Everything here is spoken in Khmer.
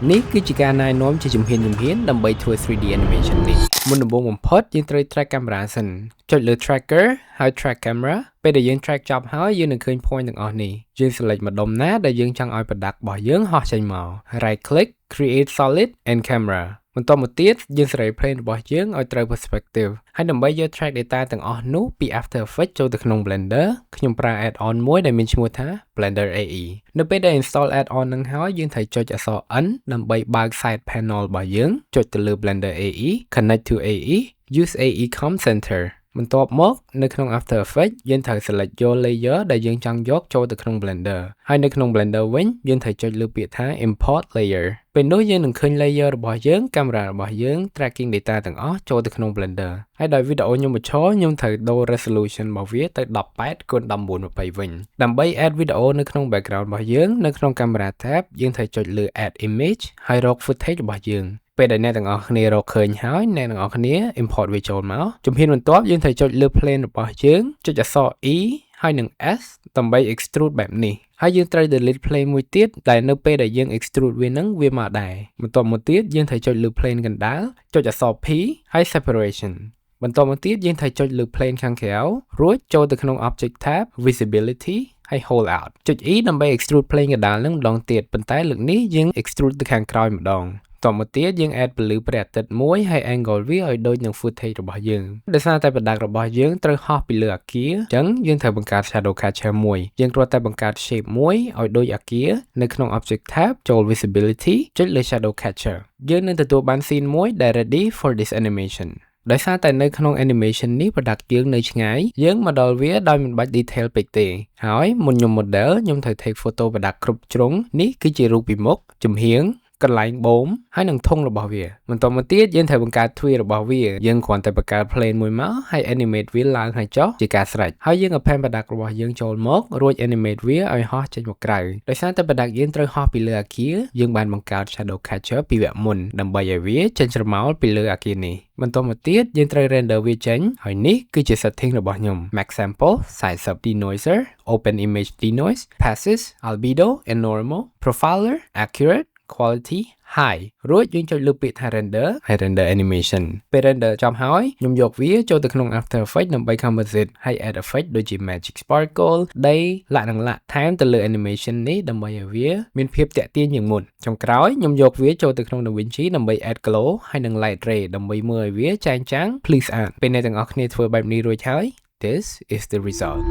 នេះគឺជាការណែនាំជាជំហានដើម្បីធ្វើ 3D animation នេះមុនដំបូងបំផុតយើងត្រូវ track camera សិនចុចលើ tracker ហើយ track camera ពេលដែលយើង track ចប់ហើយយើងនឹងឃើញ point ទាំងអស់នេះយើង select ម្ដុំណាដែលយើងចង់ឲ្យ product របស់យើងហោះចេញមក right click create solid and camera បន្តមកទៀតយើង select plane របស់យើងឲ្យត្រូវ perspective ហើយដើម្បីយក track data ទាំងអស់នោះពី After Effects ចូលទៅក្នុង Blender ខ្ញុំប្រើ add-on មួយដែលមានឈ្មោះថា Blender AE នៅពេលដែល install add-on នឹងហើយយើងត្រូវចុចអក្សរ N ដើម្បីបើក side panel របស់យើងចុចទៅលើ Blender AE connect to AE use AE Com Center បន្ទាប់មកនៅក្នុង After Effects យើងត្រូវ select យក layer ដែលយើងចង់យកចូលទៅក្នុង Blender ហើយនៅក្នុង Blender វិញយើងត្រូវចុចលើពាក្យថា import layer ពេលនោះយើងនឹងឃើញ layer របស់យើង camera របស់យើង tracking data ទាំងអស់ចូលទៅក្នុង Blender ហើយដោយវីដេអូខ្ញុំបញ្ឈរខ្ញុំត្រូវដូរ resolution របស់វាទៅ 18x1920 វិញដើម្បី add វីដេអូនៅក្នុង background របស់យើងនៅក្នុង camera tab យើងត្រូវចុចលើ add image ហើយរក footage របស់យើងពេលដែលអ្នកទាំងអស់គ្នារកឃើញហើយអ្នកទាំងអស់គ្នា import វាចូលមកជំហានបន្ទាប់យើងត្រូវចុចលើ plane របស់យើងចុចអក្សរ E ហើយនឹង S ដើម្បី extrude បែបនេះហើយយើងត្រូវ delete plane មួយទៀតដែលនៅពេលដែលយើង extrude វានឹងវាមកដែរបន្ទាប់មកទៀតយើងត្រូវចុចលើ plane កណ្ដាលចុចអក្សរ P ហើយ separation បន្តមកទៀតយើងត្រូវចុចលើ plane ខាងក្រៅរួចចូលទៅក្នុង object tab visibility ហើយ hold out ចុច E ដើម្បី extrude plane កណ្ដាលនឹងម្ដងទៀតប៉ុន្តែលើកនេះយើង extrude ទៅខាងក្រោយម្ដងតមកទៀតយើង add ពន្លឺព្រះអាទិត្យមួយហើយ angle វាឲ្យដូចនឹង footage របស់យើងដោយសារតែ product របស់យើងត្រូវហោះពីលើអាគារអញ្ចឹងយើងត្រូវបង្កើត shadow catcher មួយយើងគ្រាន់តែបង្កើត shape មួយឲ្យដូចអាគារនៅក្នុង object tab ចូល visibility ចុចលើ shadow catcher យើងនឹងទទួលបាន scene មួយដែល ready for this animationដោយសារតែនៅក្នុង animation នេះ product យើងនៅឆ្ងាយយើងមកដល់វាដោយមិនបាច់ detail ពេកទេហើយមុនខ្ញុំ model ខ្ញុំត្រូវ take photo product គ្រប់ជ្រុងនេះគឺជារូបពីមុខចំហៀងកន្លែងបូមហើយនឹងធុងរបស់វាបន្តមកទៀតយើងត្រូវបង្កើត tweet របស់វាយើងគ្រាន់តែបង្កើត plane មួយមកហើយ animate វាឡើងហើយចុះជាការស្រេចហើយយើង append product របស់យើងចូលមករួច animate វាឲ្យហោះចេញមកក្រៅដោយសារតែ product យើងត្រូវហោះពីលើអាគារយើងបានបង្កើត shadow catcher ពីវគ្គមុនដើម្បីឲ្យវាចេញស្រមោលពីលើអាគារនេះបន្តមកទៀតយើងត្រូវ render វាចេញហើយនេះគឺជា setting របស់ខ្ញុំ max sample size up denoiser open image denoise passes albedo and normal profiler accurate quality high រួចយើងចុចលើពាក្យថា render ហើយ render animation ពេល render ចប់ហើយខ្ញុំយកវាចូលទៅក្នុង After Effects ដើម្បី composite ហើយ add effect ដូចជា magic sparkle ដីលាក់នឹងលាក់ថែមទៅលើ animation នេះដើម្បីឲ្យវាមានភាពទាក់ទាញជាងមុនចុងក្រោយខ្ញុំយកវាចូលទៅក្នុង DaVinci ដើម្បី add glow ហើយនឹង light ray ដើម្បីមើលឲ្យវាចែងចាំង please add ពេលអ្នកទាំងអស់គ្នាធ្វើបែបនេះរួចហើយ this is the result